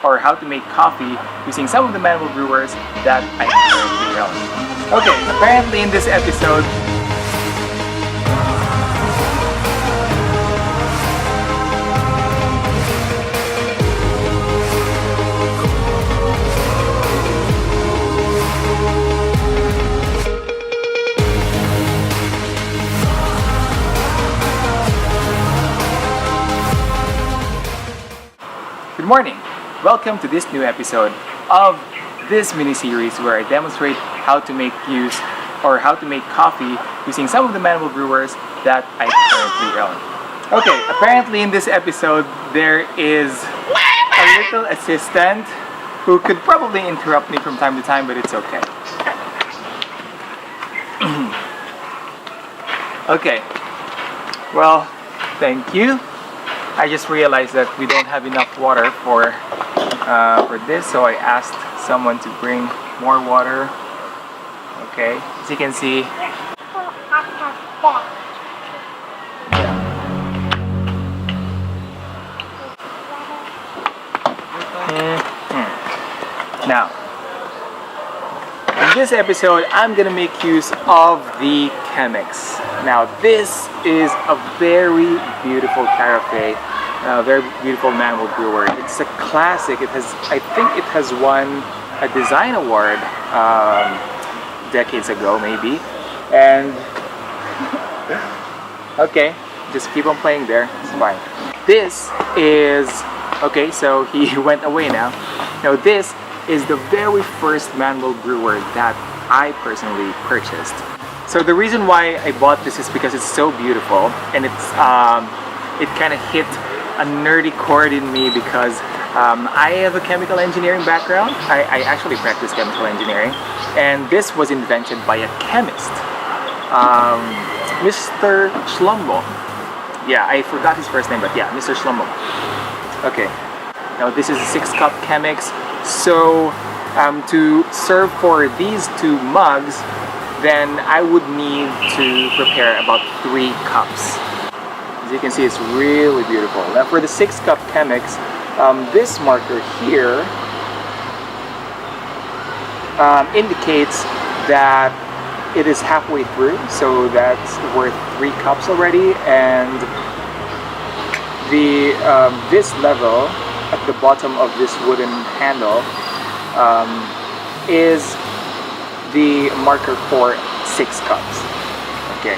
or how to make coffee using some of the manual brewers that I currently own. Okay, apparently in this episode, good morning! Welcome to this new episode of this mini-series where I demonstrate how to make coffee using some of the manual brewers that I currently own. Okay, apparently in this episode there is a little assistant who could probably interrupt me from time to time, but it's okay. Okay, well, thank you. I just realized that we don't have enough water for this, so I asked someone to bring more water. Okay, as you can see. Now, in this episode, I'm gonna make use of the Chemex. Now, this is a very beautiful Palakape, very beautiful manual brewer. It's a classic. I think it has won a design award decades ago, maybe. And okay, just keep on playing there. It's fine. This is okay. So he went away now. Now this is the very first manual brewer that I personally purchased. So the reason why I bought this is because it's so beautiful, and it kind of hit a nerdy chord in me because I have a chemical engineering background. I actually practice chemical engineering, and this was invented by a chemist, Mr. Schlumbo. Yeah, I forgot his first name, but yeah, Mr. Schlumbo. Okay, now this is a 6-cup Chemex. So to serve for these 2 mugs, then I would need to prepare about 3 cups. As you can see, it's really beautiful. Now for the 6-cup Chemex, this marker here indicates that it is halfway through, so that's worth 3 cups already. And the this level at the bottom of this wooden handle is the marker for 6 cups. Okay,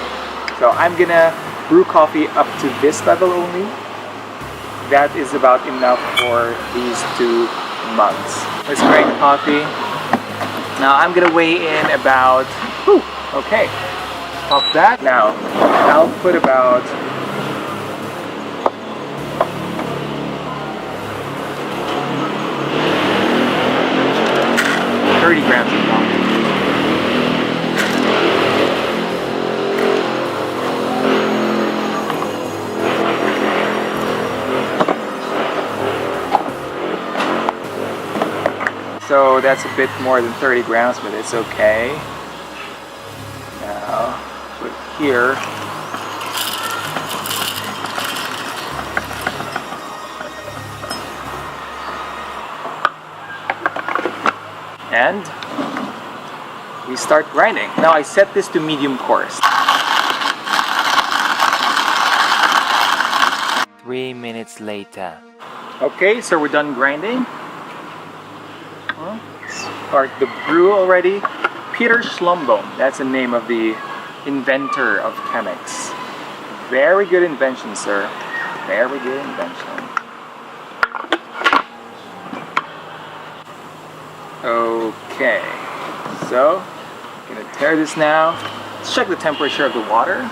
so I'm gonna brew coffee up to this level only. That is about enough for these 2 mugs. Let's grind coffee. Now I'm gonna weigh in about, okay, stop that. Now I'll put about 30 grams of coffee. So that's a bit more than 30 grams, but it's okay. Now, put here. And we start grinding. Now I set this to medium coarse. 3 minutes later. Okay, so we're done grinding. Start the brew already. Peter Schlumbo, that's the name of the inventor of Chemex. Very good invention, sir. Very good invention. Okay, so I'm gonna tear this now. Let's check the temperature of the water.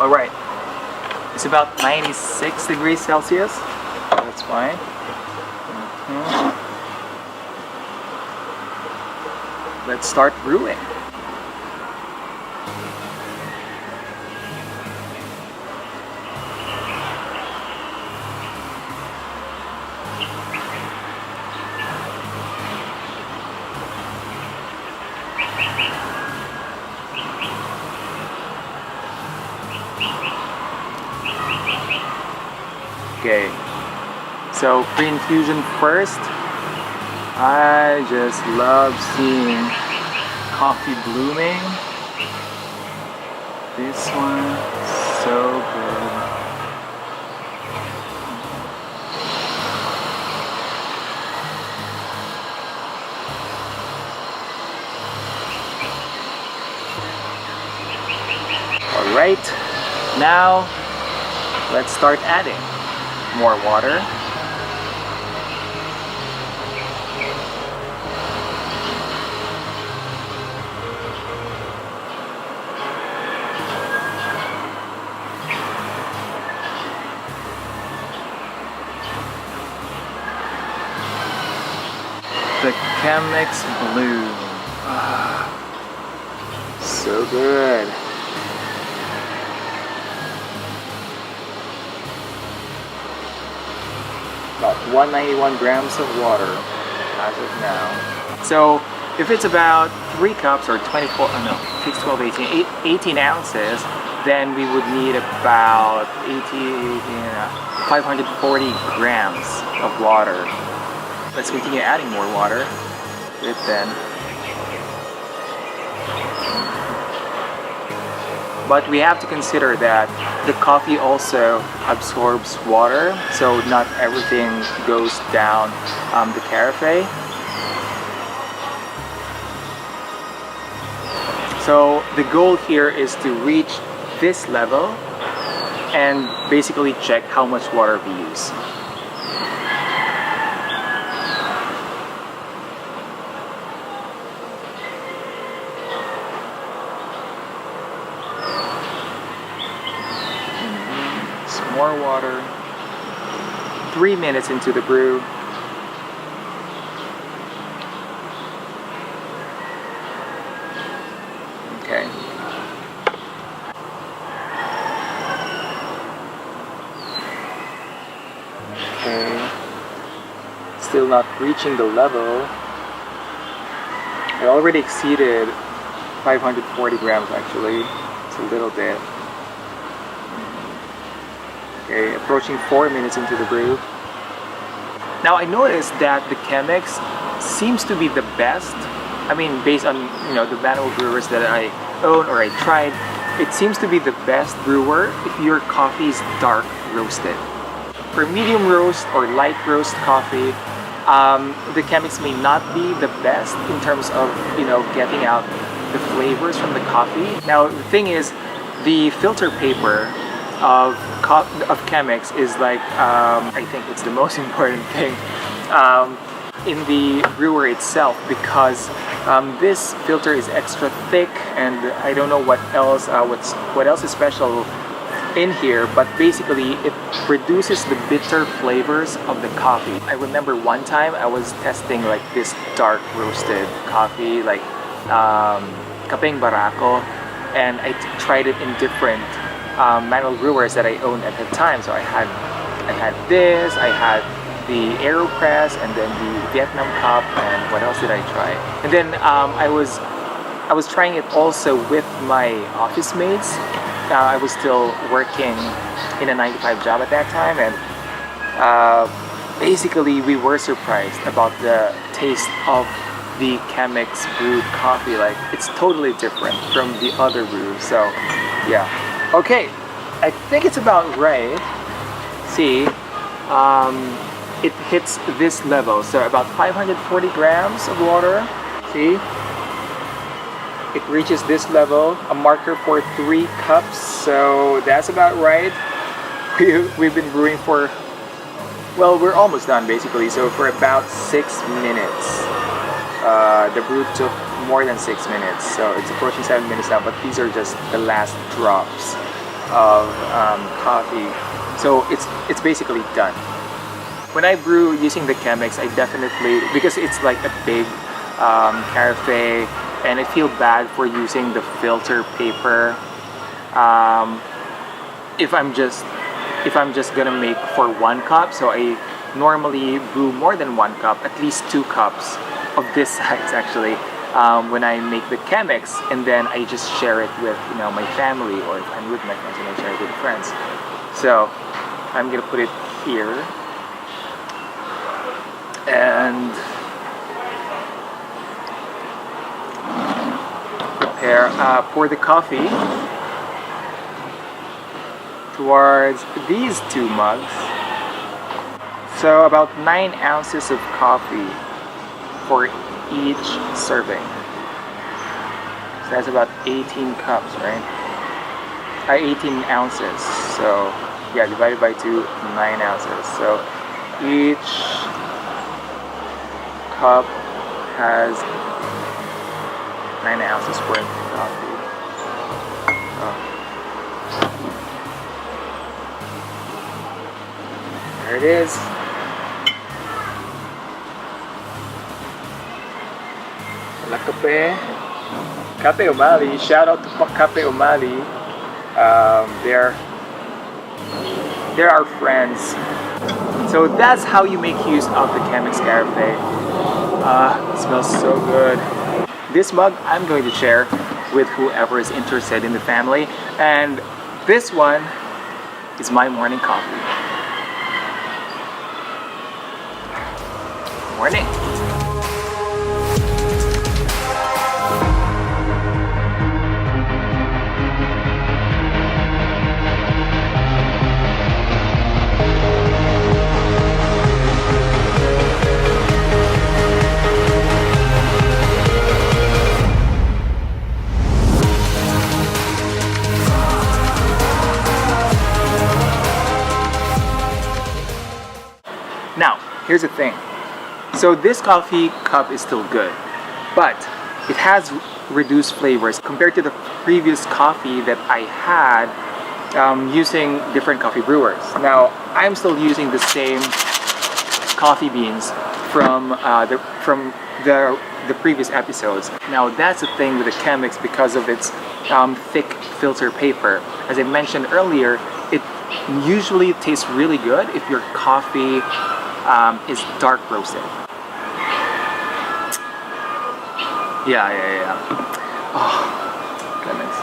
All right, it's about 96 degrees Celsius. That's fine. Let's start brewing. Okay, so pre-infusion first. I just love seeing coffee blooming. This one, so good. Alright, now let's start adding more water. The Chemex Blue. So good. About 191 grams of water as of now. So if it's about 3 cups or 24, oh no, 6, 12, 18 ounces, then we would need about 540 grams of water. Let's continue adding more water with then. But we have to consider that the coffee also absorbs water, so not everything goes down the carafe. So the goal here is to reach this level and basically check how much water we use. More water. 3 minutes into the brew. Okay. Okay. Still not reaching the level. I already exceeded 540 grams actually. It's a little bit. Okay, approaching 4 minutes into the brew. Now I noticed that the Chemex seems to be the best. I mean, based on the manual brewers that I own or I tried, it seems to be the best brewer if your coffee is dark roasted. For medium roast or light roast coffee, the Chemex may not be the best in terms of getting out the flavors from the coffee. Now the thing is, the filter paper of Chemex is like, I think it's the most important thing in the brewer itself, because this filter is extra thick, and I don't know what else is special in here, but basically it produces the bitter flavors of the coffee. I remember one time I was testing like this dark roasted coffee, like Kapeng Barako, and I tried it in different manual brewers that I owned at the time. So I had this, I had the AeroPress, and then the Vietnam Cup, and what else did I try? And then I was trying it also with my office mates. I was still working in a 9-to-5 job at that time, and basically we were surprised about the taste of the Chemex brewed coffee. Like, it's totally different from the other brews. So yeah. Okay, I think it's about right. See, it hits this level, so about 540 grams of water. See, it reaches this level, a marker for 3 cups, so that's about right. We've been brewing for, well, we're almost done basically, so for about 6 minutes. The brew took more than 6 minutes, so it's approaching 7 minutes now, but these are just the last drops of coffee, so it's basically done. When I brew using the Chemex, I definitely, because it's like a big carafe, and I feel bad for using the filter paper. If I'm just gonna make for 1 cup, so I normally brew more than 1 cup, at least 2 cups of this size actually, when I make the Chemex, and then I just share it with my family, or if I'm with my friends, and I share it with friends. So I'm gonna put it here, and pour the coffee towards these 2 mugs. So about 9 ounces of coffee for each serving. So that's about 18 cups, right? 18 ounces. So yeah, divided by 2, 9 ounces. So each cup has 9 ounces worth of coffee. There it is. Palakape. Kape Umali. Shout out to Kape Umali. They're our friends. So that's how you make use of the Chemex Carafe. It smells so good. This mug I'm going to share with whoever is interested in the family, and this one is my morning coffee. Morning. Now, here's the thing. So this coffee cup is still good, but it has reduced flavors compared to the previous coffee that I had using different coffee brewers. Now, I'm still using the same coffee beans from the previous episodes. Now, that's the thing with the Chemex because of its thick filter paper. As I mentioned earlier, it usually tastes really good if your coffee is dark roasted. Yeah. Oh, goodness.